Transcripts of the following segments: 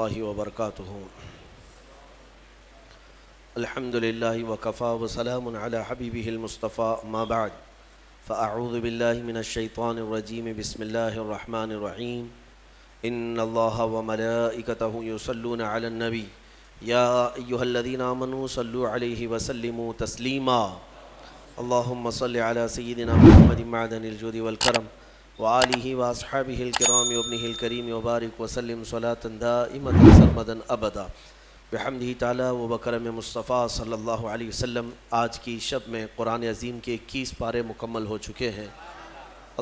الله وبركاته. الحمد لله وكفى وسلام على حبيبه المصطفى. ما بعد فأعوذ بالله من الشيطان الرجيم. بسم الله الرحمن الرحيم. إن الله وملائكته يصلون على النبي يا أيها الذين آمنوا صلوا عليه وسلموا تسليما. اللهم صل على سيدنا محمد معدن الجود والكرم وآلہ وأصحابہ الکرام وابنہ الکریم وبارک وسلم صلاۃ دائمۃ سرمدا ابدا بحمدہ تعالی و بکرم مصطفیٰ صلی اللہ علیہ وسلم. آج کی شب میں قرآن عظیم کے 21 پارے مکمل ہو چکے ہیں.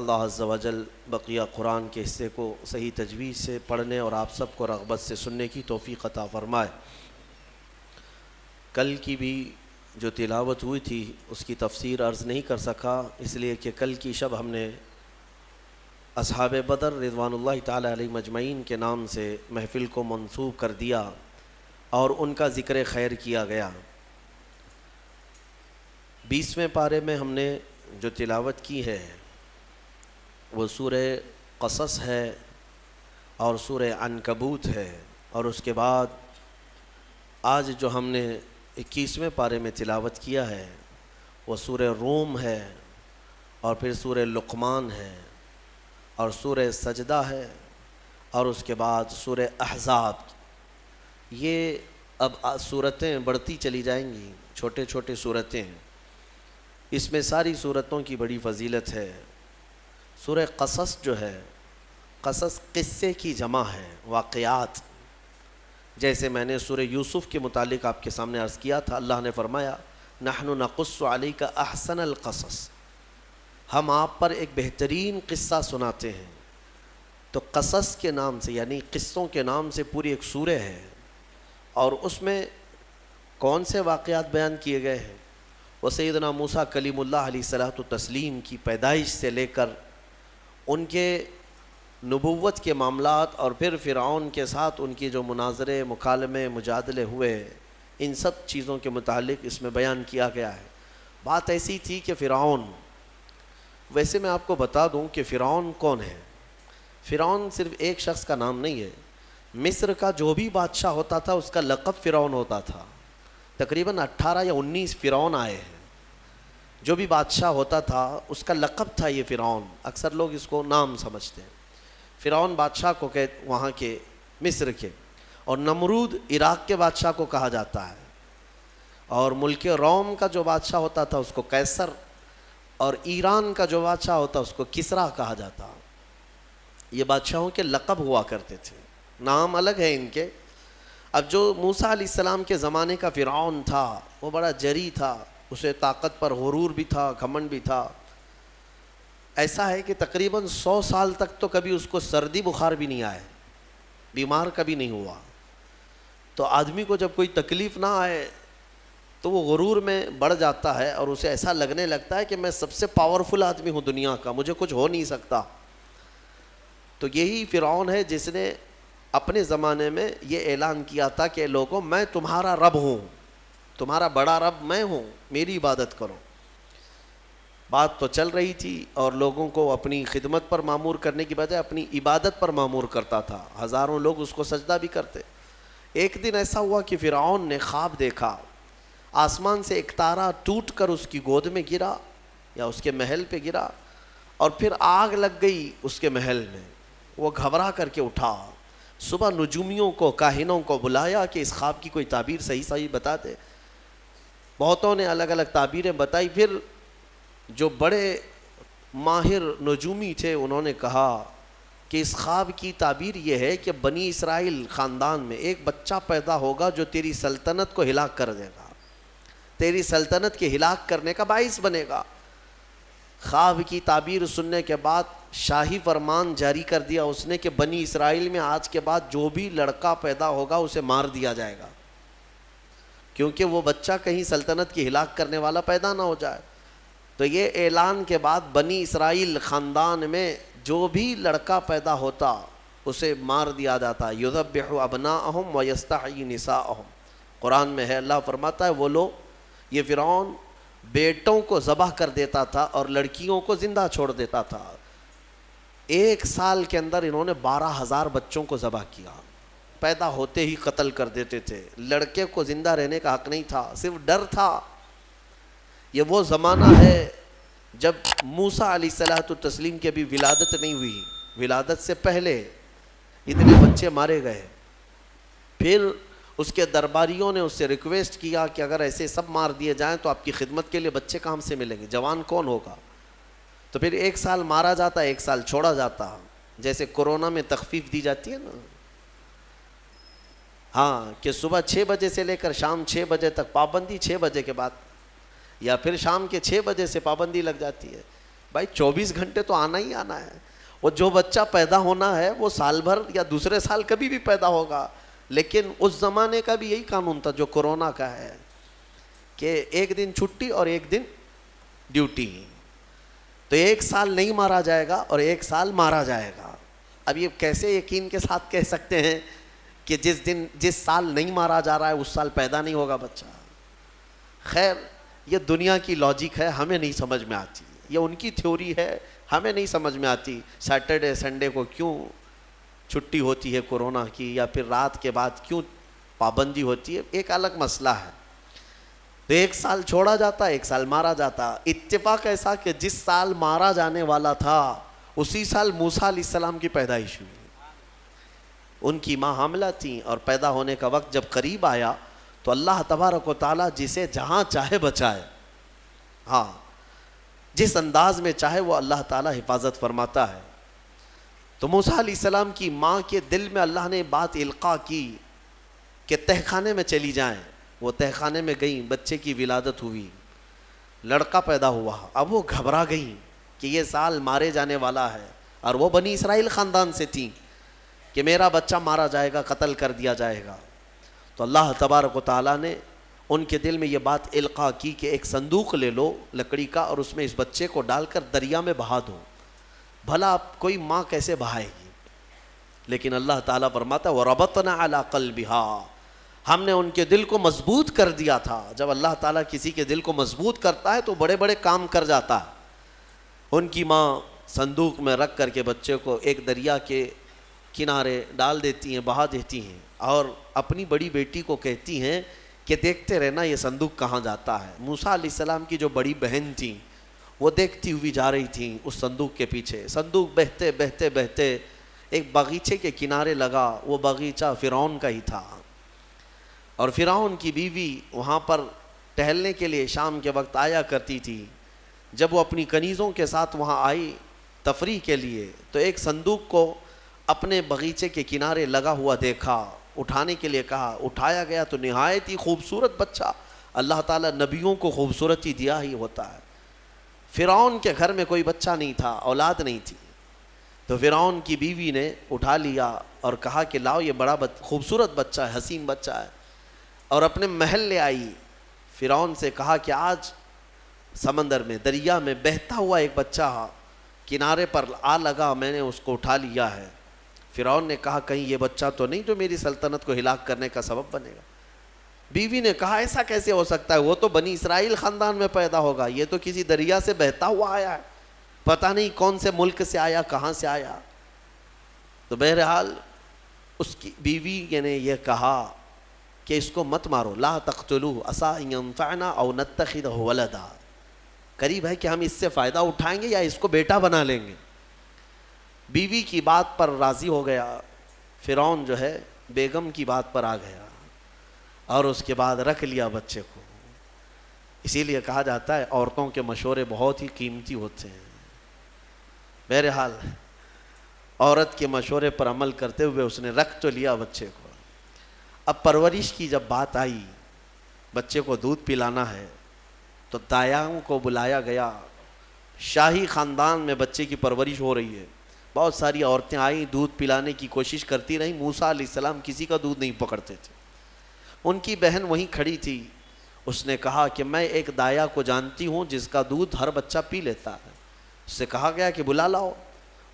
اللہ عز و جل بقیہ قرآن کے حصے کو صحیح تجوید سے پڑھنے اور آپ سب کو رغبت سے سننے کی توفیق عطا فرمائے. کل کی بھی جو تلاوت ہوئی تھی اس کی تفسیر عرض نہیں کر سکا، اس لیے کہ کل کی شب ہم نے اصحاب بدر رضوان اللہ تعالی علیہ مجمعین کے نام سے محفل کو منسوب کر دیا اور ان کا ذکر خیر کیا گیا. 20ویں پارے میں ہم نے جو تلاوت کی ہے وہ سورہ قصص ہے اور سورہ عنکبوت ہے، اور اس کے بعد آج جو ہم نے 21ویں پارے میں تلاوت کیا ہے وہ سورہ روم ہے، اور پھر سورہ لقمان ہے، اور سورہ سجدہ ہے، اور اس کے بعد سورہ احزاب. یہ اب سورتیں بڑھتی چلی جائیں گی، چھوٹے چھوٹے سورتیں. اس میں ساری سورتوں کی بڑی فضیلت ہے. سورہ قصص جو ہے، قصص قصے کی جمع ہے، واقعات. جیسے میں نے سورہ یوسف کے متعلق آپ کے سامنے عرض کیا تھا، اللہ نے فرمایا نحن نقص علیک احسن القصص، ہم آپ پر ایک بہترین قصہ سناتے ہیں. تو قصص کے نام سے یعنی قصوں کے نام سے پوری ایک سورہ ہے، اور اس میں کون سے واقعات بیان کیے گئے ہیں؟ وہ سیدنا موسیٰ کلیم اللہ علیہ الصلوۃ والتسلیم کی پیدائش سے لے کر ان کے نبوت کے معاملات، اور پھر فرعون کے ساتھ ان کی جو مناظرے، مکالمے، مجادلے ہوئے، ان سب چیزوں کے متعلق اس میں بیان کیا گیا ہے. بات ایسی تھی کہ فرعون، ویسے میں آپ کو بتا دوں کہ فرعون کون ہے. فرعون صرف ایک شخص کا نام نہیں ہے. مصر کا جو بھی بادشاہ ہوتا تھا اس کا لقب فرعون ہوتا تھا. تقریباً 18 یا 19 فرعون آئے ہیں. جو بھی بادشاہ ہوتا تھا اس کا لقب تھا یہ فرعون. اکثر لوگ اس کو نام سمجھتے ہیں. فرعون بادشاہ کو وہاں کے مصر کے، اور نمرود عراق کے بادشاہ کو کہا جاتا ہے، اور ملک روم کا جو بادشاہ ہوتا تھا اس کو قیصر، اور ایران کا جو بادشاہ ہوتا اس کو کسریٰ کہا جاتا. یہ بادشاہوں کے لقب ہوا کرتے تھے، نام الگ ہے ان کے. اب جو موسیٰ علیہ السلام کے زمانے کا فرعون تھا وہ بڑا جری تھا، اسے طاقت پر غرور بھی تھا، گھمنڈ بھی تھا. ایسا ہے کہ تقریباً 100 سال تک تو کبھی اس کو سردی بخار بھی نہیں آئے، بیمار کبھی نہیں ہوا. تو آدمی کو جب کوئی تکلیف نہ آئے تو وہ غرور میں بڑھ جاتا ہے، اور اسے ایسا لگنے لگتا ہے کہ میں سب سے پاورفل آدمی ہوں دنیا کا، مجھے کچھ ہو نہیں سکتا. تو یہی فرعون ہے جس نے اپنے زمانے میں یہ اعلان کیا تھا کہ لوگوں میں تمہارا رب ہوں، تمہارا بڑا رب میں ہوں، میری عبادت کرو. بات تو چل رہی تھی، اور لوگوں کو اپنی خدمت پر معمور کرنے کی بجائے اپنی عبادت پر معمور کرتا تھا. ہزاروں لوگ اس کو سجدہ بھی کرتے. ایک دن ایسا ہوا کہ فرعون نے خواب دیکھا، آسمان سے ایک تارا ٹوٹ کر اس کی گود میں گرا یا اس کے محل پہ گرا، اور پھر آگ لگ گئی اس کے محل میں. وہ گھبرا کر کے اٹھا. صبح نجومیوں کو، کاہنوں کو بلایا کہ اس خواب کی کوئی تعبیر صحیح بتا دے. بہتوں نے الگ الگ تعبیریں بتائی. پھر جو بڑے ماہر نجومی تھے انہوں نے کہا کہ اس خواب کی تعبیر یہ ہے کہ بنی اسرائیل خاندان میں ایک بچہ پیدا ہوگا جو تیری سلطنت کو ہلاک کر دے گا، تیری سلطنت کے ہلاک کرنے کا باعث بنے گا. خواب کی تعبیر سننے کے بعد شاہی فرمان جاری کر دیا اس نے کہ بنی اسرائیل میں آج کے بعد جو بھی لڑکا پیدا ہوگا اسے مار دیا جائے گا، کیونکہ وہ بچہ کہیں سلطنت کی ہلاک کرنے والا پیدا نہ ہو جائے. تو یہ اعلان کے بعد بنی اسرائیل خاندان میں جو بھی لڑکا پیدا ہوتا اسے مار دیا جاتا. یذبح ابناءہم ویستحیی نساءہم. قرآن میں ہے، اللہ فرماتا ہے وہ لوگ، یہ فرعون بیٹوں کو ذبح کر دیتا تھا اور لڑکیوں کو زندہ چھوڑ دیتا تھا. 1 سال کے اندر انہوں نے 12,000 بچوں کو ذبح کیا. پیدا ہوتے ہی قتل کر دیتے تھے. لڑکے کو زندہ رہنے کا حق نہیں تھا, صرف ڈر تھا. یہ وہ زمانہ ہے جب موسیٰ علیہ الصلوۃ والتسلیم کی ابھی ولادت نہیں ہوئی, ولادت سے پہلے اتنے بچے مارے گئے. پھر اس کے درباریوں نے اس سے ریکویسٹ کیا کہ اگر ایسے سب مار دیے جائیں تو آپ کی خدمت کے لیے بچے کہاں سے ملیں گے, جوان کون ہوگا؟ تو پھر 1 سال مارا جاتا, 1 سال چھوڑا جاتا, جیسے کورونا میں تخفیف دی جاتی ہے نا, ہاں, کہ صبح 6 بجے سے لے کر شام 6 بجے تک پابندی, 6 بجے کے بعد, یا پھر شام کے 6 بجے سے پابندی لگ جاتی ہے. بھائی 24 گھنٹے تو آنا ہی آنا ہے. وہ جو بچہ پیدا ہونا ہے وہ سال بھر یا دوسرے سال کبھی بھی پیدا ہوگا, لیکن اس زمانے کا بھی یہی قانون تھا جو کورونا کا ہے, کہ 1 دن چھٹی اور 1 دن ڈیوٹی. تو 1 سال نہیں مارا جائے گا اور 1 سال مارا جائے گا. اب یہ کیسے یقین کے ساتھ کہہ سکتے ہیں کہ جس سال نہیں مارا جا رہا ہے اس سال پیدا نہیں ہوگا بچہ؟ خیر, یہ دنیا کی لاجک ہے, ہمیں نہیں سمجھ میں آتی. یہ ان کی تھیوری ہے, ہمیں نہیں سمجھ میں آتی. سیٹرڈے سنڈے کو کیوں چھٹی ہوتی ہے کورونا کی, یا پھر رات کے بعد کیوں پابندی ہوتی ہے, ایک الگ مسئلہ ہے. تو 1 سال چھوڑا جاتا, 1 سال مارا جاتا. اتفاق ایسا کہ جس سال مارا جانے والا تھا اسی سال موسیٰ علیہ السلام کی پیدائش ہوئی. ان کی ماں حاملہ تھیں اور پیدا ہونے کا وقت جب قریب آیا تو اللہ تبارک و تعالیٰ جسے جہاں چاہے بچائے, ہاں, جس انداز میں چاہے وہ اللہ تعالیٰ حفاظت فرماتا ہے. تو موسیٰ علیہ السلام کی ماں کے دل میں اللہ نے بات القاء کی کہ تہخانے میں چلی جائیں. وہ تہخانے میں گئیں, بچے کی ولادت ہوئی, لڑکا پیدا ہوا. اب وہ گھبرا گئیں کہ یہ سال مارے جانے والا ہے, اور وہ بنی اسرائیل خاندان سے تھیں کہ میرا بچہ مارا جائے گا, قتل کر دیا جائے گا. تو اللہ تبارک و تعالیٰ نے ان کے دل میں یہ بات القاء کی کہ ایک صندوق لے لو لکڑی کا, اور اس میں اس بچے کو ڈال کر دریا میں بہا دو. بھلا کوئی ماں کیسے بہائے گی؟ لیکن اللہ تعالیٰ فرماتا ہے وَرَبَطْنَا عَلَىٰ قَلْبِهَا, ہم نے ان کے دل کو مضبوط کر دیا تھا. جب اللہ تعالیٰ کسی کے دل کو مضبوط کرتا ہے تو بڑے بڑے کام کر جاتا ہے. ان کی ماں صندوق میں رکھ کر کے بچے کو ایک دریا کے کنارے ڈال دیتی ہیں, بہا دیتی ہیں, اور اپنی بڑی بیٹی کو کہتی ہیں کہ دیکھتے رہنا یہ صندوق کہاں جاتا ہے. موسیٰ علیہ السلام کی جو بڑی بہن تھیں وہ دیکھتی ہوئی جا رہی تھیں اس صندوق کے پیچھے. صندوق بہتے بہتے بہتے ایک باغیچے کے کنارے لگا. وہ باغیچہ فرعون کا ہی تھا, اور فرعون کی بیوی وہاں پر ٹہلنے کے لیے شام کے وقت آیا کرتی تھی. جب وہ اپنی کنیزوں کے ساتھ وہاں آئی تفریح کے لیے تو ایک صندوق کو اپنے باغیچے کے کنارے لگا ہوا دیکھا. اٹھانے کے لیے کہا, اٹھایا گیا تو نہایت ہی خوبصورت بچہ. اللہ تعالیٰ نبیوں کو خوبصورتی دیا ہی ہوتا ہے. فرعون کے گھر میں کوئی بچہ نہیں تھا, اولاد نہیں تھی. تو فرعون کی بیوی نے اٹھا لیا اور کہا کہ لاؤ یہ بڑا خوبصورت بچہ ہے, حسین بچہ ہے, اور اپنے محل لے آئی. فرعون سے کہا کہ آج سمندر میں, دریا میں بہتا ہوا ایک بچہ کنارے پر آ لگا, میں نے اس کو اٹھا لیا ہے. فرعون نے کہا کہیں یہ بچہ تو نہیں جو میری سلطنت کو ہلاک کرنے کا سبب بنے گا. بیوی نے کہا ایسا کیسے ہو سکتا ہے, وہ تو بنی اسرائیل خاندان میں پیدا ہوگا, یہ تو کسی دریا سے بہتا ہوا آیا ہے, پتہ نہیں کون سے ملک سے آیا, کہاں سے آیا. تو بہرحال اس کی بیوی نے یہ کہا کہ اس کو مت مارو, لا تقتلوه عسى ان ينفعنا او نتخذه ولدا, قریب ہے کہ ہم اس سے فائدہ اٹھائیں گے یا اس کو بیٹا بنا لیں گے. بیوی کی بات پر راضی ہو گیا. فرعون جو ہے بیگم کی بات پر آ گیا اور اس کے بعد رکھ لیا بچے کو. اسی لیے کہا جاتا ہے عورتوں کے مشورے بہت ہی قیمتی ہوتے ہیں. بہرحال عورت کے مشورے پر عمل کرتے ہوئے اس نے رکھ تو لیا بچے کو. اب پرورش کی جب بات آئی, بچے کو دودھ پلانا ہے, تو دایاؤں کو بلایا گیا. شاہی خاندان میں بچے کی پرورش ہو رہی ہے, بہت ساری عورتیں آئیں, دودھ پلانے کی کوشش کرتی رہیں. موسیٰ علیہ السلام کسی کا دودھ نہیں پکڑتے تھے. ان کی بہن وہیں کھڑی تھی. اس نے کہا کہ میں ایک دایا کو جانتی ہوں جس کا دودھ ہر بچہ پی لیتا ہے. اس سے کہا گیا کہ بلا لاؤ.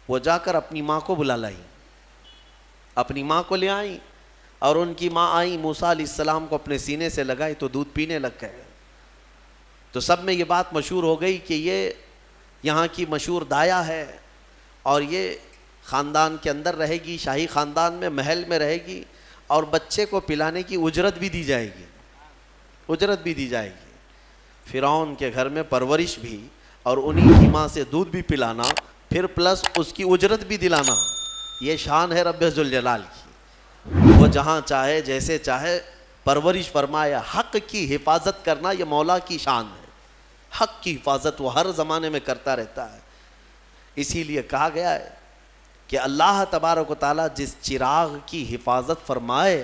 وہ جا کر اپنی ماں کو بلا لائی, اپنی ماں کو لے آئیں, اور ان کی ماں آئیں, موسیٰ علیہ السلام کو اپنے سینے سے لگائی تو دودھ پینے لگ گئے. تو سب میں یہ بات مشہور ہو گئی کہ یہ یہاں کی مشہور دایا ہے, اور یہ خاندان کے اندر رہے گی, شاہی خاندان میں, محل میں رہے گی, اور بچے کو پلانے کی اجرت بھی دی جائے گی، اجرت بھی دی جائے گی۔ فرعون کے گھر میں پرورش بھی اور انہی کی ماں سے دودھ بھی پلانا، پھر پلس اس کی اجرت بھی دلانا، یہ شان ہے رب ذوالجلال کی۔ وہ جہاں چاہے جیسے چاہے پرورش فرمایا، حق کی حفاظت کرنا یہ مولا کی شان ہے۔ حق کی حفاظت وہ ہر زمانے میں کرتا رہتا ہے۔ اسی لیے کہا گیا ہے کہ اللہ تبارک و تعالیٰ جس چراغ کی حفاظت فرمائے،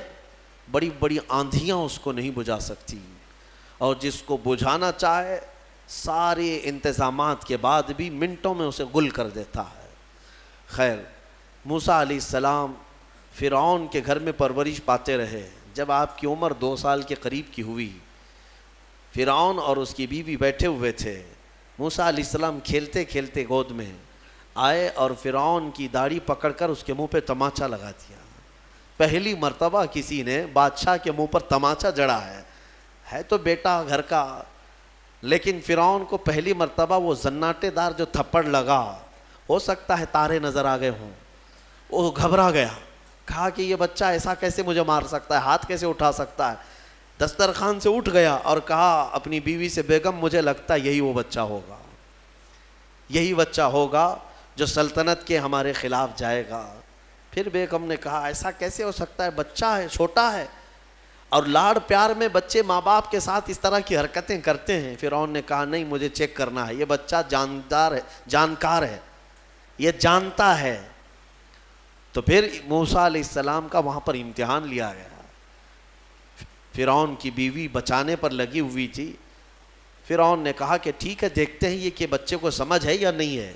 بڑی بڑی آندھیاں اس کو نہیں بجھا سکتی، اور جس کو بجھانا چاہے سارے انتظامات کے بعد بھی منٹوں میں اسے گل کر دیتا ہے۔ خیر، موسیٰ علیہ السلام فرعون کے گھر میں پرورش پاتے رہے۔ جب آپ کی عمر 2 سال کے قریب کی ہوئی، فرعون اور اس کی بیوی بیٹھے ہوئے تھے، موسیٰ علیہ السلام کھیلتے کھیلتے گود میں آئے اور فرعون کی داڑھی پکڑ کر اس کے منہ پہ تماچا لگا دیا۔ پہلی مرتبہ کسی نے بادشاہ کے منہ پر تماچا جڑا ہے تو بیٹا گھر کا، لیکن فرعون کو پہلی مرتبہ وہ زناٹے دار جو تھپڑ لگا، ہو سکتا ہے تارے نظر آ گئے ہوں، وہ گھبرا گیا، کہا کہ یہ بچہ ایسا کیسے مجھے مار سکتا ہے، ہاتھ کیسے اٹھا سکتا ہے۔ دسترخوان سے اٹھ گیا اور کہا اپنی بیوی سے، بیگم مجھے لگتا ہے یہی وہ بچہ ہوگا، یہی بچہ ہوگا جو سلطنت کے ہمارے خلاف جائے گا۔ پھر بیگم نے کہا ایسا کیسے ہو سکتا ہے، بچہ ہے، چھوٹا ہے، اور لاڑ پیار میں بچے ماں باپ کے ساتھ اس طرح کی حرکتیں کرتے ہیں۔ فرعون نے کہا نہیں، مجھے چیک کرنا ہے، یہ بچہ جاندار ہے، جانکار ہے، یہ جانتا ہے۔ تو پھر موسیٰ علیہ السلام کا وہاں پر امتحان لیا گیا۔ فرعون کی بیوی بچانے پر لگی ہوئی تھی۔ فرعون نے کہا کہ ٹھیک ہے، دیکھتے ہیں یہ کہ بچے کو سمجھ ہے یا نہیں ہے۔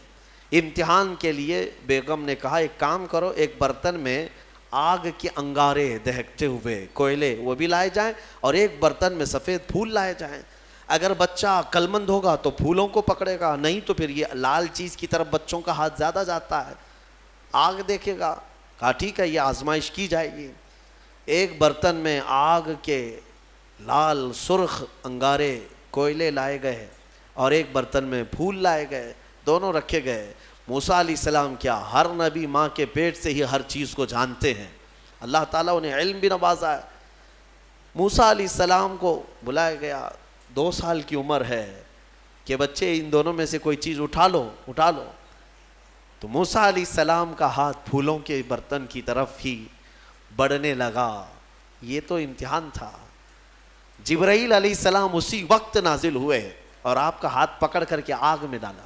امتحان کے لیے بیگم نے کہا ایک کام کرو، ایک برتن میں آگ کے انگارے دہکتے ہوئے کوئلے وہ بھی لائے جائیں، اور ایک برتن میں سفید پھول لائے جائیں۔ اگر بچہ عقل مند ہوگا تو پھولوں کو پکڑے گا، نہیں تو پھر یہ لال چیز کی طرف بچوں کا ہاتھ زیادہ جاتا ہے، آگ دیکھے گا۔ کہا ٹھیک ہے، یہ آزمائش کی جائے گی۔ ایک برتن میں آگ کے لال سرخ انگارے کوئلے لائے گئے اور ایک برتن میں پھول لائے گئے، دونوں رکھے گئے۔ موسیٰ علیہ السلام کیا، ہر نبی ماں کے پیٹ سے ہی ہر چیز کو جانتے ہیں، اللہ تعالیٰ انہیں علم بھی نوازا ہے۔ موسیٰ علیہ السلام کو بلایا گیا، 2 سال کی عمر ہے کہ بچے ان دونوں میں سے کوئی چیز اٹھا لو۔ تو موسیٰ علیہ السلام کا ہاتھ پھولوں کے برتن کی طرف ہی بڑھنے لگا۔ یہ تو امتحان تھا۔ جبرائیل علیہ السلام اسی وقت نازل ہوئے اور آپ کا ہاتھ پکڑ کر کے آگ میں ڈالا۔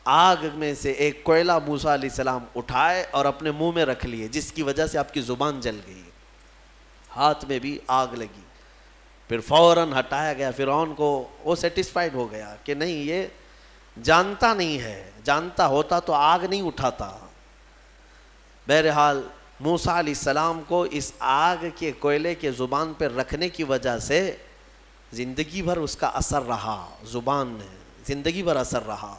آگ میں سے ایک کوئلہ موسیٰ علیہ السلام اٹھائے اور اپنے منہ میں رکھ لیے، جس کی وجہ سے آپ کی زبان جل گئی، ہاتھ میں بھی آگ لگی۔ پھر فوراً ہٹایا گیا۔ فرعون کو وہ سیٹسفائیڈ ہو گیا کہ نہیں، یہ جانتا نہیں ہے، جانتا ہوتا تو آگ نہیں اٹھاتا۔ بہرحال موسیٰ علیہ السلام کو اس آگ کے کوئلے کے زبان پر رکھنے کی وجہ سے زندگی بھر اس کا اثر رہا، زبان میں زندگی بھر اثر رہا۔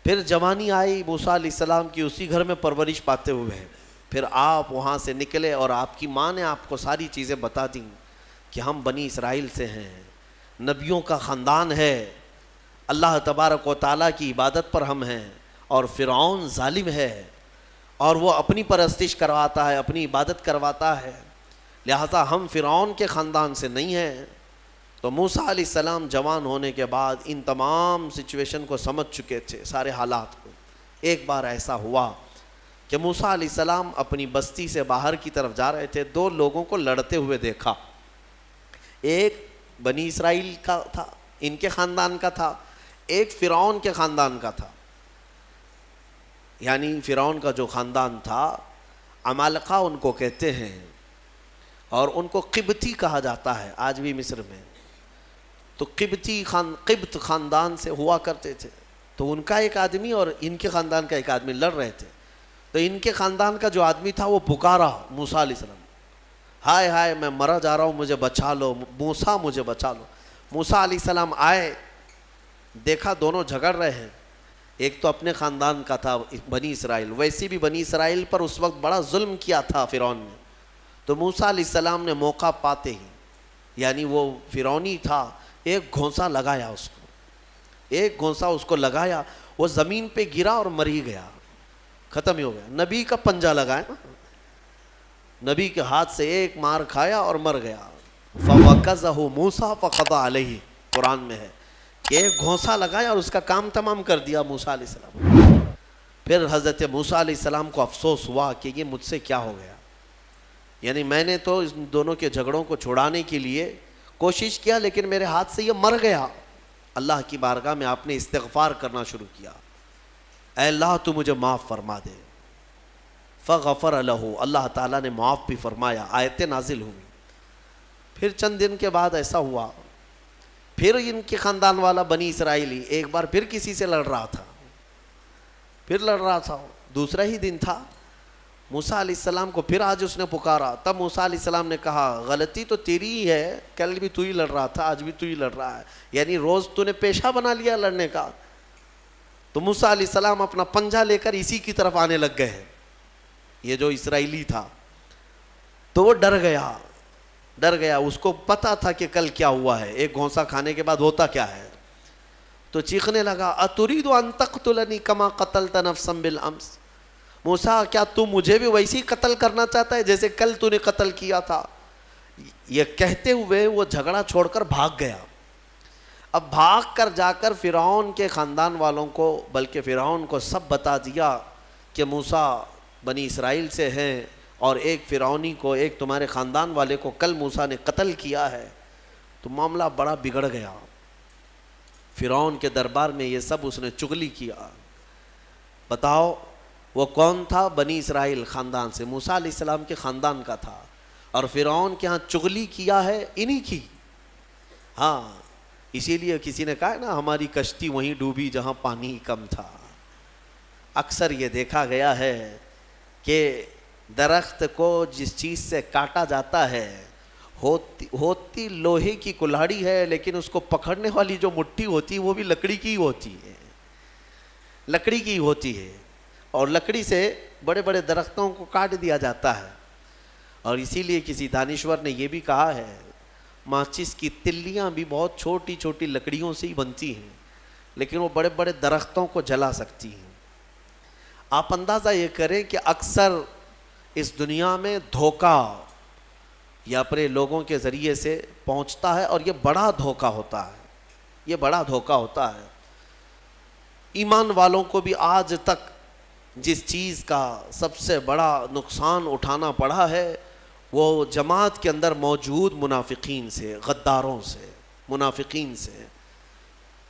پھر جوانی آئی موسیٰ علیہ السلام کی، اسی گھر میں پرورش پاتے ہوئے۔ پھر آپ وہاں سے نکلے اور آپ کی ماں نے آپ کو ساری چیزیں بتا دیں کہ ہم بنی اسرائیل سے ہیں، نبیوں کا خاندان ہے، اللہ تبارک و تعالیٰ کی عبادت پر ہم ہیں، اور فرعون ظالم ہے اور وہ اپنی پرستش کرواتا ہے، اپنی عبادت کرواتا ہے، لہذا ہم فرعون کے خاندان سے نہیں ہیں۔ تو موسیٰ علیہ السلام جوان ہونے کے بعد ان تمام سچویشن کو سمجھ چکے تھے، سارے حالات کو۔ ایک بار ایسا ہوا کہ موسیٰ علیہ السلام اپنی بستی سے باہر کی طرف جا رہے تھے، 2 لوگوں کو لڑتے ہوئے دیکھا۔ ایک بنی اسرائیل کا تھا، ان کے خاندان کا تھا، ایک فرعون کے خاندان کا تھا۔ یعنی فرعون کا جو خاندان تھا، عمالقہ ان کو کہتے ہیں، اور ان کو قبطی کہا جاتا ہے آج بھی مصر میں۔ تو قبط خاندان سے ہوا کرتے تھے۔ تو ان کا ایک آدمی اور ان کے خاندان کا ایک آدمی لڑ رہے تھے۔ تو ان کے خاندان کا جو آدمی تھا وہ پکارا موسیٰ علیہ السلام، ہائے ہائے میں مرا جا رہا ہوں، مجھے بچا لو موسیٰ، مجھے بچا لو۔ موسیٰ علیہ السلام آئے، دیکھا دونوں جھگڑ رہے ہیں۔ ایک تو اپنے خاندان کا تھا بنی اسرائیل، ویسے بھی بنی اسرائیل پر اس وقت بڑا ظلم کیا تھا فرعون نے۔ تو موسیٰ علیہ السلام نے موقع پاتے ہی، یعنی وہ فرعونی تھا، ایک گھونسا لگایا اس کو، ایک گھونسا اس کو لگایا، وہ زمین پہ گرا اور مر ہی گیا، ختم ہی ہو گیا۔ نبی کا پنجہ لگائے نا، نبی کے ہاتھ سے ایک مار کھایا اور مر گیا. فَوَكَزَهُ مُوسَىٰ فَقَضَىٰ عَلَيْهِ, قرآن میں ہے کہ ایک گھونسا لگایا اور اس کا کام تمام کر دیا موسیٰ علیہ السلام. پھر حضرت موسیٰ علیہ السلام کو افسوس ہوا کہ یہ مجھ سے کیا ہو گیا, یعنی میں نے تو اس دونوں کے جھگڑوں کو چھڑانے کے لیے کوشش کیا لیکن میرے ہاتھ سے یہ مر گیا. اللہ کی بارگاہ میں آپ نے استغفار کرنا شروع کیا, اے اللہ تو مجھے معاف فرما دے. فغفر لہ, اللہ تعالیٰ نے معاف بھی فرمایا, آیتیں نازل ہوئی. پھر چند دن کے بعد ایسا ہوا, پھر ان کے خاندان والا بنی اسرائیلی ایک بار پھر کسی سے لڑ رہا تھا, دوسرا ہی دن تھا. موسیٰ علیہ السلام کو پھر آج اس نے پکارا. تب موسیٰ علیہ السلام نے کہا غلطی تو تیری ہی ہے, کل بھی تو ہی لڑ رہا تھا, آج بھی تو ہی لڑ رہا ہے, یعنی روز تو نے پیشہ بنا لیا لڑنے کا. تو موسیٰ علیہ السلام اپنا پنجہ لے کر اسی کی طرف آنے لگ گئے. یہ جو اسرائیلی تھا تو وہ ڈر گیا, اس کو پتا تھا کہ کل کیا ہوا ہے, ایک گھونسا کھانے کے بعد ہوتا کیا ہے. تو چیخنے لگا, اتريد ان تقتلني كما قتلت نفسا بالامس, موسیٰ کیا تو مجھے بھی ویسے ہی قتل کرنا چاہتا ہے جیسے کل تو نے قتل کیا تھا. یہ کہتے ہوئے وہ جھگڑا چھوڑ کر بھاگ گیا. اب بھاگ کر جا کر فرعون کے خاندان والوں کو, بلکہ فرعون کو سب بتا دیا کہ موسیٰ بنی اسرائیل سے ہیں اور ایک فرعونی کو, ایک تمہارے خاندان والے کو کل موسیٰ نے قتل کیا ہے. تو معاملہ بڑا بگڑ گیا. فرعون کے دربار میں یہ سب اس نے چغلی کیا. بتاؤ وہ کون تھا؟ بنی اسرائیل خاندان سے, موسیٰ علیہ السلام کے خاندان کا تھا, اور فرعون کے ہاں چغلی کیا ہے انہی کی. ہاں, اسی لیے کسی نے کہا نا ہماری کشتی وہیں ڈوبی جہاں پانی کم تھا. اکثر یہ دیکھا گیا ہے کہ درخت کو جس چیز سے کاٹا جاتا ہے ہوتی لوہے کی کلہاڑی ہے, لیکن اس کو پکڑنے والی جو مٹھی ہوتی ہے وہ بھی لکڑی کی ہوتی ہے, اور لکڑی سے بڑے بڑے درختوں کو کاٹ دیا جاتا ہے. اور اسی لیے کسی دانشور نے یہ بھی کہا ہے ماچس کی تلیاں بھی بہت چھوٹی چھوٹی لکڑیوں سے ہی بنتی ہیں, لیکن وہ بڑے بڑے درختوں کو جلا سکتی ہیں. آپ اندازہ یہ کریں کہ اکثر اس دنیا میں دھوکہ یا اپنے لوگوں کے ذریعے سے پہنچتا ہے, اور یہ بڑا دھوکہ ہوتا ہے. ایمان والوں کو بھی آج تک جس چیز کا سب سے بڑا نقصان اٹھانا پڑا ہے وہ جماعت کے اندر موجود منافقین سے, غداروں سے, منافقین سے,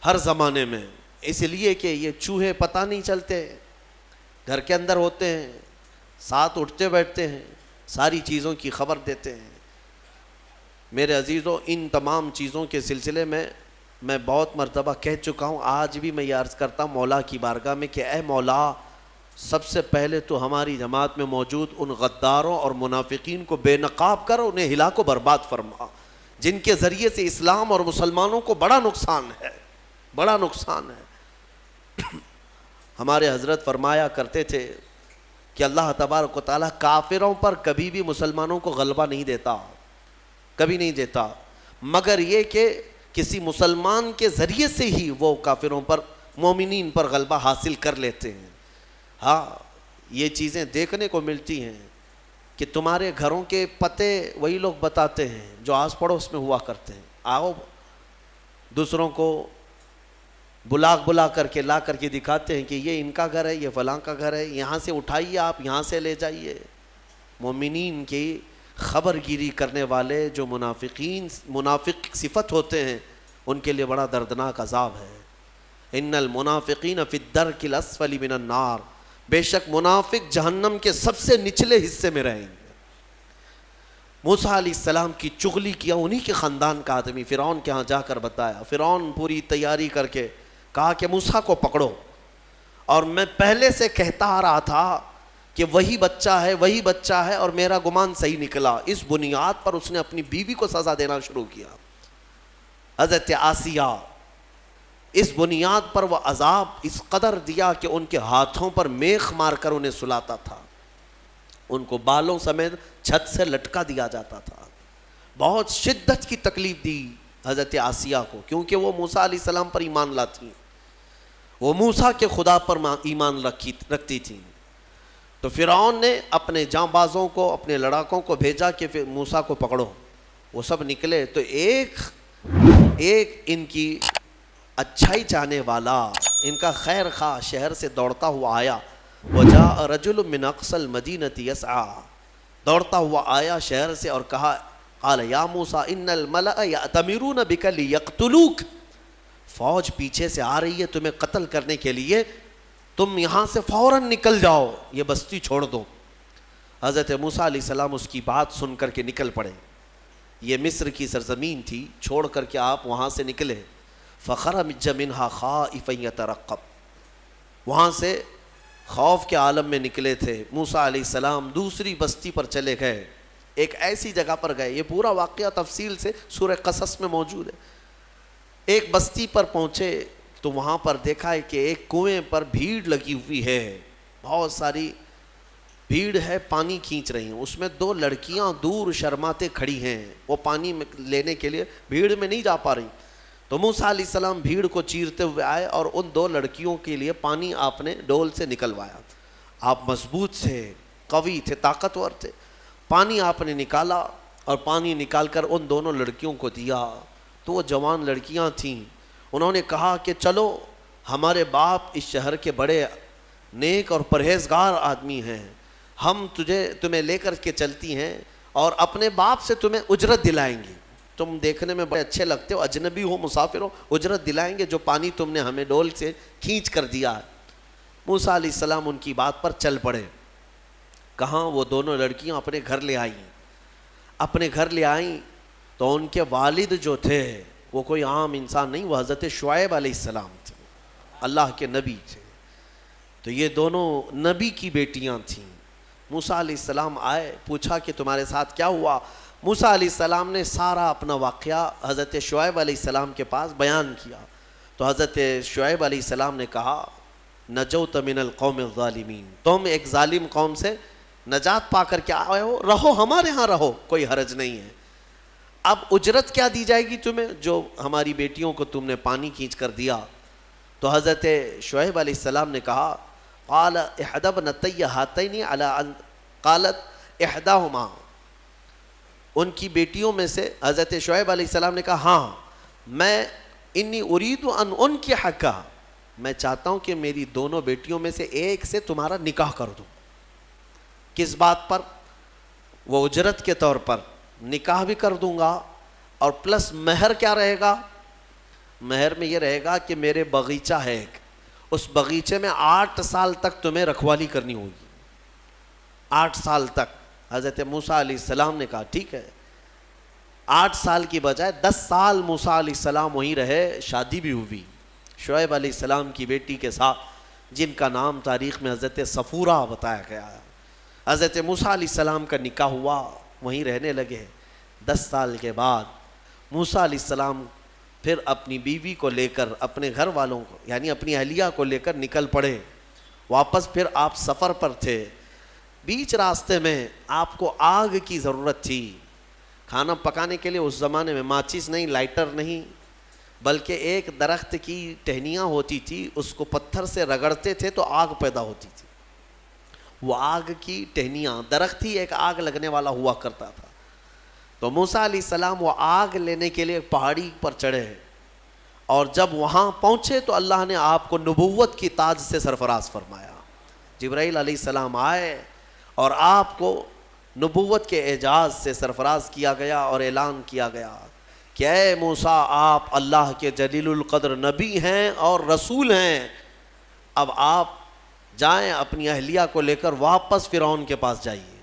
ہر زمانے میں. اس لیے کہ یہ چوہے پتہ نہیں چلتے, گھر کے اندر ہوتے ہیں, ساتھ اٹھتے بیٹھتے ہیں, ساری چیزوں کی خبر دیتے ہیں. میرے عزیزوں, ان تمام چیزوں کے سلسلے میں میں بہت مرتبہ کہہ چکا ہوں, آج بھی میں یہ عرض کرتا ہوں مولا کی بارگاہ میں کہ اے مولا, سب سے پہلے تو ہماری جماعت میں موجود ان غداروں اور منافقین کو بے نقاب کر, انہیں ہلاک و برباد فرما, جن کے ذریعے سے اسلام اور مسلمانوں کو بڑا نقصان ہے. ہمارے حضرت فرمایا کرتے تھے کہ اللہ تبارک و تعالیٰ کافروں پر کبھی بھی مسلمانوں کو غلبہ نہیں دیتا, کبھی نہیں دیتا, مگر یہ کہ کسی مسلمان کے ذریعے سے ہی وہ کافروں پر, مومنین پر غلبہ حاصل کر لیتے ہیں. ہاں, یہ چیزیں دیکھنے کو ملتی ہیں کہ تمہارے گھروں کے پتے وہی لوگ بتاتے ہیں جو آس پڑوس میں ہوا کرتے ہیں. آؤ دوسروں کو بلا کر کے لا کر کے دکھاتے ہیں کہ یہ ان کا گھر ہے, یہ فلاں کا گھر ہے, یہاں سے اٹھائیے, آپ یہاں سے لے جائیے. مومنین کی خبر گیری کرنے والے جو منافق صفت ہوتے ہیں ان کے لیے بڑا دردناک عذاب ہے. ان المنافقین فی الدرک الاسفل من النار, بے شک منافق جہنم کے سب سے نچلے حصے میں رہیں گے. موسیٰ علیہ السلام کی چغلی کیا انہی کے خاندان کا آدمی, فرعون کے ہاں جا کر بتایا. فرعون پوری تیاری کر کے کہا کہ موسیٰ کو پکڑو, اور میں پہلے سے کہتا آ رہا تھا کہ وہی بچہ ہے اور میرا گمان صحیح نکلا. اس بنیاد پر اس نے اپنی بیوی کو سزا دینا شروع کیا, حضرت آسیہ. اس بنیاد پر وہ عذاب اس قدر دیا کہ ان کے ہاتھوں پر میخ مار کر انہیں سلاتا تھا, ان کو بالوں سمیت چھت سے لٹکا دیا جاتا تھا. بہت شدت کی تکلیف دی حضرت آسیہ کو, کیونکہ وہ موسیٰ علیہ السلام پر ایمان لاتی, وہ موسیٰ کے خدا پر ایمان رکھتی تھیں. تو فرعون نے اپنے جاں بازوں کو، اپنے لڑاکوں کو بھیجا کہ موسیٰ کو پکڑو. وہ سب نکلے تو ایک ان کی اچھائی چاہنے والا، ان کا خیر خواہ شہر سے دوڑتا ہوا آیا. وجاء رجل من اقصى المدینة یسعی، دوڑتا ہوا آیا شہر سے اور کہا، قال یا موسیٰ ان الملأ یأتمرون بک لیقتلوک، فوج پیچھے سے آ رہی ہے تمہیں قتل کرنے کے لیے، تم یہاں سے فوراً نکل جاؤ، یہ بستی چھوڑ دو. حضرت موسیٰ علیہ السلام اس کی بات سن کر کے نکل پڑے. یہ مصر کی سرزمین تھی، چھوڑ کر کے آپ وہاں سے نکلے. فخرج منہا خائفا یترقب، وہاں سے خوف کے عالم میں نکلے تھے. موسیٰ علیہ السلام دوسری بستی پر چلے گئے، ایک ایسی جگہ پر گئے. یہ پورا واقعہ تفصیل سے سورہ قصص میں موجود ہے. ایک بستی پر پہنچے تو وہاں پر دیکھا ہے کہ ایک کنویں پر بھیڑ لگی ہوئی ہے، بہت ساری بھیڑ ہے، پانی کھینچ رہی ہیں. اس میں 2 لڑکیاں دور شرماتے کھڑی ہیں، وہ پانی لینے کے لیے بھیڑ میں نہیں جا پا رہی. تو موسیٰ علیہ السلام بھیڑ کو چیرتے ہوئے آئے اور ان 2 لڑکیوں کے لیے پانی آپ نے ڈول سے نکلوایا. آپ مضبوط تھے، قوی تھے، طاقتور تھے. پانی آپ نے نکالا اور پانی نکال کر ان دونوں لڑکیوں کو دیا. تو وہ جوان لڑکیاں تھیں. انہوں نے کہا کہ چلو، ہمارے باپ اس شہر کے بڑے نیک اور پرہیزگار آدمی ہیں، ہم تمہیں لے کر کے چلتی ہیں اور اپنے باپ سے تمہیں اجرت دلائیں گے. تم دیکھنے میں بڑے اچھے لگتے ہو، اجنبی ہو، مسافر ہو، اجرت دلائیں گے جو پانی تم نے ہمیں ڈول سے کھینچ کر دیا. موسیٰ علیہ السلام ان کی بات پر چل پڑے. کہاں وہ دونوں لڑکیاں اپنے گھر لے آئیں. اپنے گھر لے آئیں تو ان کے والد جو تھے وہ کوئی عام انسان نہیں، وہ حضرت شعیب علیہ السلام تھے، اللہ کے نبی تھے. تو یہ دونوں نبی کی بیٹیاں تھیں. موسیٰ علیہ السلام آئے، پوچھا کہ تمہارے ساتھ کیا ہوا. موسیٰ علیہ السلام نے سارا اپنا واقعہ حضرت شعیب علیہ السلام کے پاس بیان کیا. تو حضرت شعیب علیہ السلام نے کہا، نجوت من القوم الظالمین، تم ایک ظالم قوم سے نجات پا کر کے آئے ہو، رہو ہمارے ہاں، رہو، کوئی حرج نہیں ہے. اب اجرت کیا دی جائے گی تمہیں جو ہماری بیٹیوں کو تم نے پانی کھینچ کر دیا. تو حضرت شعیب علیہ السلام نے کہا، قال احدى ابنتي هاتين على ان قالت احداهما، ان کی بیٹیوں میں سے حضرت شعیب علیہ السلام نے کہا، ہاں میں انی اريد ان انكحك، میں چاہتا ہوں کہ میری دونوں بیٹیوں میں سے ایک سے تمہارا نکاح کر دوں. کس بات پر؟ وہ اجرت کے طور پر نکاح بھی کر دوں گا، اور پلس مہر کیا رہے گا؟ مہر میں یہ رہے گا کہ میرے باغیچہ ہے ایک، اس باغیچے میں 8 سال تک تمہیں رکھوالی کرنی ہوگی. 8 سال تک. حضرت موسیٰ علیہ السلام نے کہا ٹھیک ہے. 8 سال کی بجائے 10 سال موسیٰ علیہ السلام وہیں رہے. شادی بھی ہوئی شعیب علیہ السلام کی بیٹی کے ساتھ، جن کا نام تاریخ میں حضرت صفورہ بتایا گیا ہے. حضرت موسیٰ علیہ السلام کا نکاح ہوا، وہیں رہنے لگے. 10 سال کے بعد موسیٰ علیہ السلام پھر اپنی بیوی کو لے کر، اپنے گھر والوں کو یعنی اپنی اہلیہ کو لے کر نکل پڑے. واپس پھر آپ سفر پر تھے. بیچ راستے میں آپ کو آگ کی ضرورت تھی. کھانا پکانے کے لیے اس زمانے میں ماچس نہیں، لائٹر نہیں، بلکہ ایک درخت کی ٹہنیاں ہوتی تھی، اس کو پتھر سے رگڑتے تھے تو آگ پیدا ہوتی تھی. وہ آگ کی ٹہنیاں، درخت ہی ایک آگ لگنے والا ہوا کرتا تھا. تو موسیٰ علیہ السلام وہ آگ لینے کے لیے پہاڑی پر چڑھے، اور جب وہاں پہنچے تو اللہ نے آپ کو نبوت کی تاج سے سرفراز فرمایا. جبرائیل علیہ السلام آئے اور آپ کو نبوت کے اعجاز سے سرفراز کیا گیا اور اعلان کیا گیا کہ اے موسیٰ، آپ اللہ کے جلیل القدر نبی ہیں اور رسول ہیں. اب آپ جائیں، اپنی اہلیہ کو لے کر واپس فرعون کے پاس جائیے،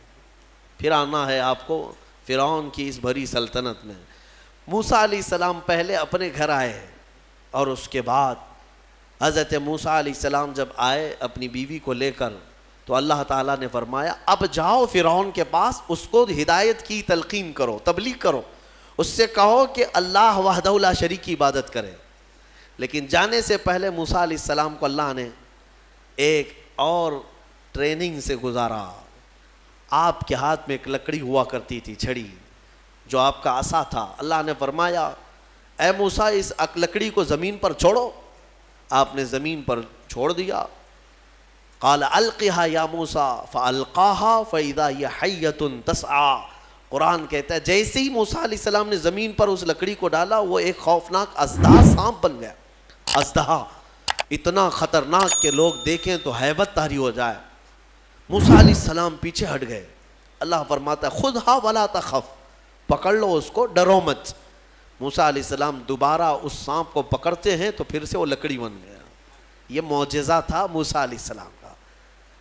پھر آنا ہے آپ کو فرعون کی اس بھری سلطنت میں. موسیٰ علیہ السلام پہلے اپنے گھر آئے، اور اس کے بعد حضرت موسیٰ علیہ السلام جب آئے اپنی بیوی کو لے کر، تو اللہ تعالیٰ نے فرمایا اب جاؤ فرعون کے پاس، اس کو ہدایت کی تلقین کرو، تبلیغ کرو، اس سے کہو کہ اللہ وحدہ لا شریک کی عبادت کرے. لیکن جانے سے پہلے موسیٰ علیہ السلام کو اللہ نے ایک اور ٹریننگ سے گزارا. آپ کے ہاتھ میں ایک لکڑی ہوا کرتی تھی، چھڑی، جو آپ کا عصا تھا. اللہ نے فرمایا اے موسیٰ، اس لکڑی کو زمین پر چھوڑو. آپ نے زمین پر چھوڑ دیا. قال القها یا موسیٰ فالقاها فاذا هي حیۃ تسعى. قرآن کہتا ہے جیسے ہی موسیٰ علیہ السلام نے زمین پر اس لکڑی کو ڈالا وہ ایک خوفناک اژدہا سانپ بن گیا. اژدہا اتنا خطرناک کہ لوگ دیکھیں تو ہیبت طاری ہو جائے. موسیٰ علیہ السلام پیچھے ہٹ گئے. اللہ فرماتا ہے خذھا ولا تخف, پکڑ لو اس کو, ڈرو مت. موسیٰ علیہ السلام دوبارہ اس سانپ کو پکڑتے ہیں تو پھر سے وہ لکڑی بن گیا. یہ معجزہ تھا موسیٰ علیہ السلام کا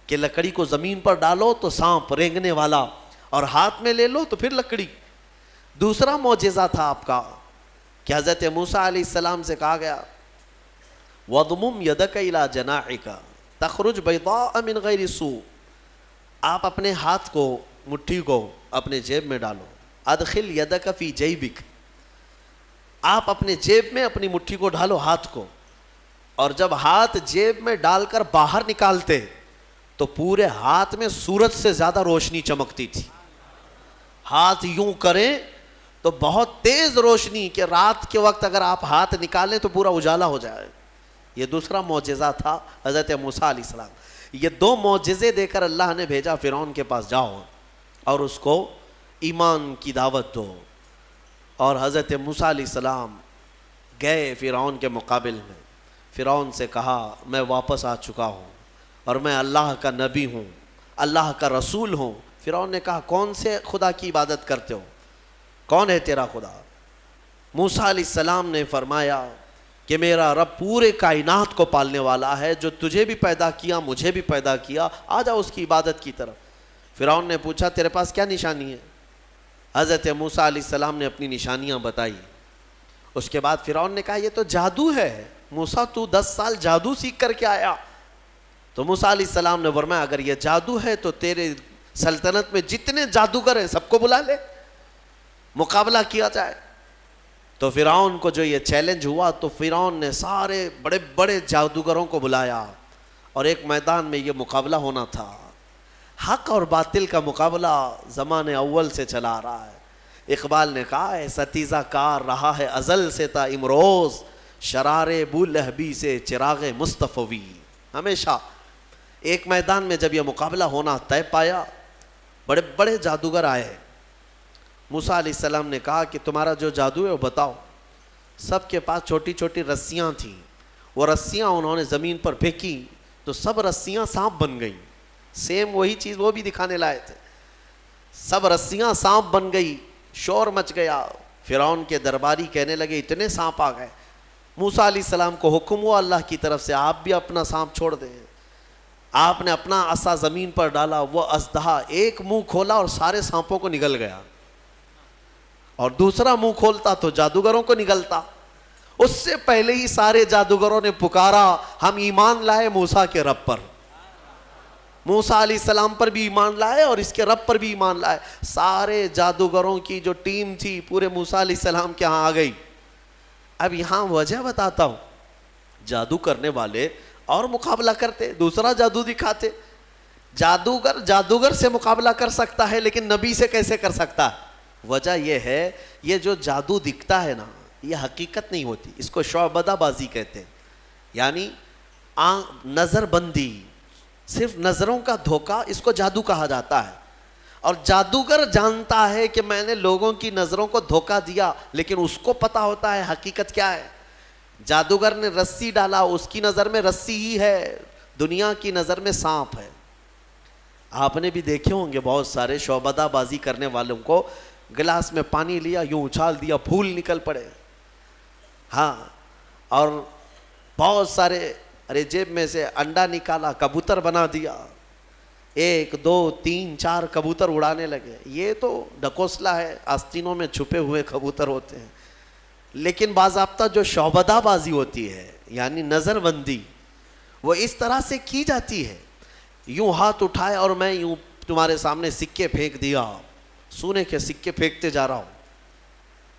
کہ لکڑی کو زمین پر ڈالو تو سانپ رینگنے والا, اور ہاتھ میں لے لو تو پھر لکڑی. دوسرا معجزہ تھا آپ کا کہ حضرت موسیٰ علیہ السلام سے کہا گیا وَضْمُمْ يَدَكَ إِلَى جَنَاحِكَ تَخْرُجْ بَيْضَاءَ مِنْ غَيْرِ سُوءٍ. آپ اپنے ہاتھ کو, مٹھی کو اپنے جیب میں ڈالو. ادخل يَدَكَ فِي جَيْبِكَ, آپ اپنے جیب میں اپنی مٹھی کو ڈالو, ہاتھ کو. اور جب ہاتھ جیب میں ڈال کر باہر نکالتے تو پورے ہاتھ میں سورج سے زیادہ روشنی چمکتی تھی. ہاتھ یوں کریں تو بہت تیز روشنی کہ رات کے وقت اگر آپ ہاتھ نکالیں تو پورا اجالا ہو جائے. یہ دوسرا معجزہ تھا حضرت موسیٰ علیہ السلام. یہ دو معجزے دے کر اللہ نے بھیجا فرعون کے پاس, جاؤ اور اس کو ایمان کی دعوت دو. اور حضرت موسیٰ علیہ السلام گئے فرعون کے مقابل میں. فرعون سے کہا میں واپس آ چکا ہوں اور میں اللہ کا نبی ہوں, اللہ کا رسول ہوں. فرعون نے کہا کون سے خدا کی عبادت کرتے ہو, کون ہے تیرا خدا؟ موسیٰ علیہ السلام نے فرمایا کہ میرا رب پورے کائنات کو پالنے والا ہے, جو تجھے بھی پیدا کیا مجھے بھی پیدا کیا, آ جا اس کی عبادت کی طرف. فرعون نے پوچھا تیرے پاس کیا نشانی ہے؟ حضرت موسیٰ علیہ السلام نے اپنی نشانیاں بتائی. اس کے بعد فرعون نے کہا یہ تو جادو ہے, موسیٰ تو 10 سال جادو سیکھ کر کے آیا. تو موسیٰ علیہ السلام نے فرمایا اگر یہ جادو ہے تو تیرے سلطنت میں جتنے جادوگر ہیں سب کو بلا لے, مقابلہ کیا جائے. تو فرعون کو جو یہ چیلنج ہوا تو فرعون نے سارے بڑے بڑے جادوگروں کو بلایا اور ایک میدان میں یہ مقابلہ ہونا تھا. حق اور باطل کا مقابلہ زمانے اول سے چلا آ رہا ہے. اقبال نے کہا ہے ستیزہ کار رہا ہے ازل سے تا امروز, شرار بولہبی سے چراغ مصطفی. ہمیشہ ایک میدان میں جب یہ مقابلہ ہونا طے پایا, بڑے بڑے جادوگر آئے. موسیٰ علیہ السلام نے کہا کہ تمہارا جو جادو ہے وہ بتاؤ. سب کے پاس چھوٹی چھوٹی رسیاں تھیں, وہ رسیاں انہوں نے زمین پر پھینکی تو سب رسیاں سانپ بن گئیں. سیم وہی چیز وہ بھی دکھانے لائے تھے, سب رسیاں سانپ بن گئی. شور مچ گیا. فرعون کے درباری کہنے لگے اتنے سانپ آ گئے. موسیٰ علیہ السلام کو حکم ہوا اللہ کی طرف سے آپ بھی اپنا سانپ چھوڑ دیں. آپ نے اپنا عصا زمین پر ڈالا, وہ اژدہا ایک منہ کھولا اور سارے سانپوں کو نگل گیا, اور دوسرا منہ کھولتا تو جادوگروں کو نگلتا. اس سے پہلے ہی سارے جادوگروں نے پکارا ہم ایمان لائے موسیٰ کے رب پر. موسیٰ علیہ السلام پر بھی ایمان لائے اور اس کے رب پر بھی ایمان لائے. سارے جادوگروں کی جو ٹیم تھی پورے موسیٰ علیہ السلام کے ہاں آ گئی. اب یہاں وجہ بتاتا ہوں, جادو کرنے والے اور مقابلہ کرتے, دوسرا جادو دکھاتے. جادوگر سے مقابلہ کر سکتا ہے لیکن نبی سے کیسے کر سکتا ہے؟ وجہ یہ ہے یہ جو جادو دکھتا ہے نا یہ حقیقت نہیں ہوتی, اس کو شعبدہ بازی کہتے ہیں. یعنی نظر بندی, صرف نظروں کا دھوکہ, اس کو جادو کہا جاتا ہے. اور جادوگر جانتا ہے کہ میں نے لوگوں کی نظروں کو دھوکہ دیا, لیکن اس کو پتا ہوتا ہے حقیقت کیا ہے. جادوگر نے رسی ڈالا, اس کی نظر میں رسی ہی ہے, دنیا کی نظر میں سانپ ہے. آپ نے بھی دیکھے ہوں گے بہت سارے شعبدہ بازی کرنے والوں کو, گلاس میں پانی لیا یوں اچھال دیا پھول نکل پڑے. ہاں, اور بہت سارے ارے جیب میں سے انڈا نکالا کبوتر بنا دیا, 1 2 3 4 کبوتر اڑانے لگے. یہ تو ڈکوسلا ہے, آستینوں میں چھپے ہوئے کبوتر ہوتے ہیں. لیکن باضابطہ جو شعبدہ بازی ہوتی ہے یعنی نظر بندی, وہ اس طرح سے کی جاتی ہے. یوں ہاتھ اٹھائے اور میں یوں تمہارے سامنے سکے پھینک دیا, سونے کے سکے پھینکتے جا رہا ہوں,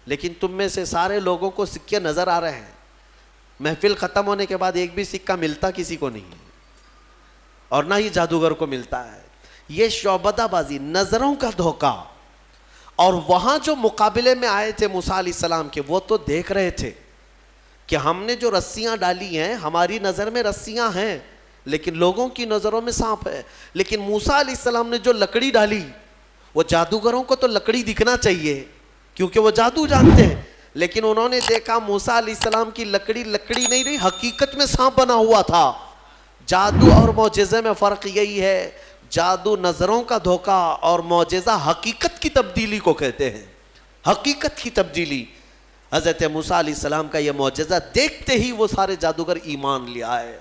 لیکن تم میں سے سارے لوگوں کو سکے نظر آ رہے ہیں. محفل ختم ہونے کے بعد ایک بھی سکہ ملتا کسی کو نہیں, اور نہ ہی جادوگر کو ملتا ہے. یہ شعبدہ بازی, نظروں کا دھوکہ. اور وہاں جو مقابلے میں آئے تھے موسیٰ علیہ السلام کے, وہ تو دیکھ رہے تھے کہ ہم نے جو رسیاں ڈالی ہیں ہماری نظر میں رسیاں ہیں, لیکن لوگوں کی نظروں میں سانپ ہے. لیکن موسیٰ علیہ السلام نے جو لکڑی ڈالی, وہ جادوگروں کو تو لکڑی دکھنا چاہیے کیونکہ وہ جادو جانتے ہیں, لیکن انہوں نے دیکھا موسیٰ علیہ السلام کی لکڑی لکڑی نہیں رہی, حقیقت میں سانپ بنا ہوا تھا. جادو اور معجزے میں فرق یہی ہے, جادو نظروں کا دھوکا اور معجزہ حقیقت کی تبدیلی کو کہتے ہیں, حقیقت کی تبدیلی. حضرت موسیٰ علیہ السلام کا یہ معجزہ دیکھتے ہی وہ سارے جادوگر ایمان لے آئے.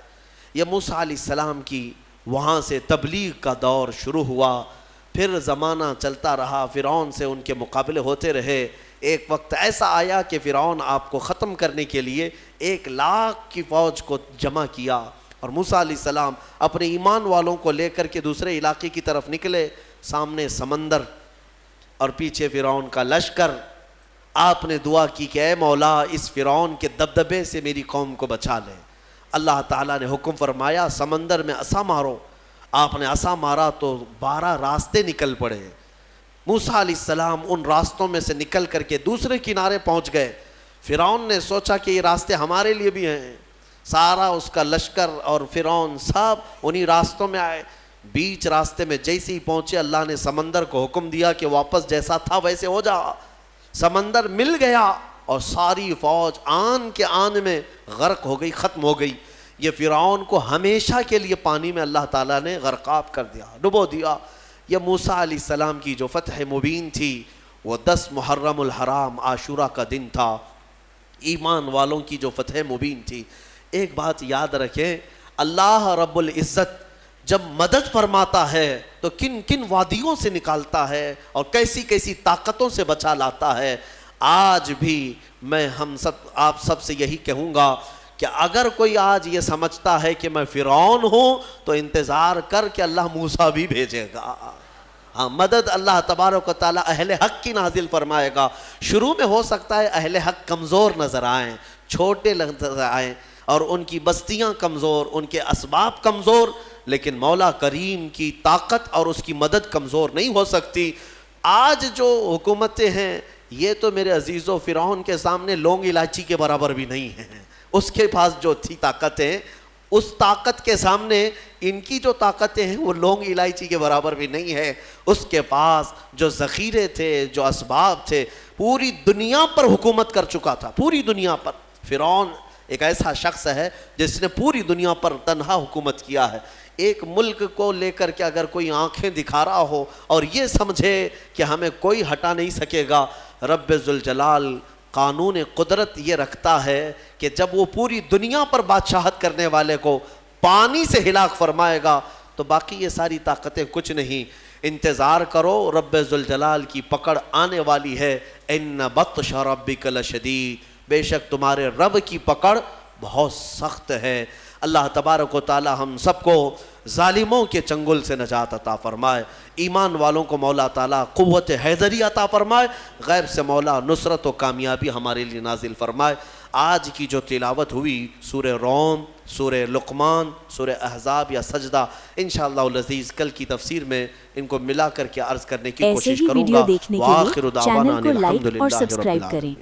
یہ موسیٰ علیہ السلام کی وہاں سے تبلیغ کا دور شروع ہوا. پھر زمانہ چلتا رہا, فرعون سے ان کے مقابلے ہوتے رہے. ایک وقت ایسا آیا کہ فرعون آپ کو ختم کرنے کے لیے 1,00,000 کی فوج کو جمع کیا, اور موسیٰ علیہ السلام اپنے ایمان والوں کو لے کر کے دوسرے علاقے کی طرف نکلے. سامنے سمندر اور پیچھے فرعون کا لشکر. آپ نے دعا کی کہ اے مولا اس فرعون کے دبدبے سے میری قوم کو بچا لے. اللہ تعالیٰ نے حکم فرمایا سمندر میں عصا مارو. آپ نے عصا مارا تو 12 راستے نکل پڑے. موسیٰ علیہ السلام ان راستوں میں سے نکل کر کے دوسرے کنارے پہنچ گئے. فرعون نے سوچا کہ یہ راستے ہمارے لیے بھی ہیں. سارا اس کا لشکر اور فرعون سب انہی راستوں میں آئے. بیچ راستے میں جیسے ہی پہنچے, اللہ نے سمندر کو حکم دیا کہ واپس جیسا تھا ویسے ہو جا. سمندر مل گیا اور ساری فوج آن کے آن میں غرق ہو گئی, ختم ہو گئی. یہ فرعون کو ہمیشہ کے لیے پانی میں اللہ تعالیٰ نے غرقاب کر دیا, ڈبو دیا. یہ موسیٰ علیہ السلام کی جو فتح مبین تھی وہ 10 محرم الحرام عاشورہ کا دن تھا. ایمان والوں کی جو فتح مبین تھی. ایک بات یاد رکھیں, اللہ رب العزت جب مدد فرماتا ہے تو کن کن وادیوں سے نکالتا ہے اور کیسی کیسی طاقتوں سے بچا لاتا ہے. آج بھی میں آپ سب سے یہی کہوں گا کہ اگر کوئی آج یہ سمجھتا ہے کہ میں فرعون ہوں تو انتظار کر کہ اللہ موسیٰ بھی بھیجے گا. ہاں, مدد اللہ تبارک و تعالیٰ اہل حق کی نازل فرمائے گا. شروع میں ہو سکتا ہے اہل حق کمزور نظر آئیں, چھوٹے نظر آئیں, اور ان کی بستیاں کمزور, ان کے اسباب کمزور, لیکن مولا کریم کی طاقت اور اس کی مدد کمزور نہیں ہو سکتی. آج جو حکومتیں ہیں یہ تو میرے عزیزو فرعون کے سامنے لونگ الائچی کے برابر بھی نہیں ہیں. اس کے پاس جو تھی طاقتیں, اس طاقت کے سامنے ان کی جو طاقتیں ہیں وہ لونگ الائچی کے برابر بھی نہیں ہے. اس کے پاس جو ذخیرے تھے, جو اسباب تھے, پوری دنیا پر حکومت کر چکا تھا, پوری دنیا پر. فرعون ایک ایسا شخص ہے جس نے پوری دنیا پر تنہا حکومت کیا ہے. ایک ملک کو لے کر کے اگر کوئی آنکھیں دکھا رہا ہو اور یہ سمجھے کہ ہمیں کوئی ہٹا نہیں سکے گا, رب ذوالجلال قانون قدرت یہ رکھتا ہے کہ جب وہ پوری دنیا پر بادشاہت کرنے والے کو پانی سے ہلاک فرمائے گا تو باقی یہ ساری طاقتیں کچھ نہیں. انتظار کرو, رب ذوالجلال کی پکڑ آنے والی ہے. ان بطش ربک لشدید, بے شک تمہارے رب کی پکڑ بہت سخت ہے. اللہ تبارک و تعالی ہم سب کو ظالموں کے چنگل سے نجات عطا فرمائے. ایمان والوں کو مولا تعالیٰ قوت حیدری عطا فرمائے. غیب سے مولا نصرت و کامیابی ہمارے لیے نازل فرمائے. آج کی جو تلاوت ہوئی سورہ روم, سورہ لقمان, سورہ احزاب یا سجدہ, انشاءاللہ العزیز کل کی تفسیر میں ان کو ملا کر کے عرض کرنے کی کوشش کروں گا. وآخر دعوانا ان الحمدللہ رب العالمین.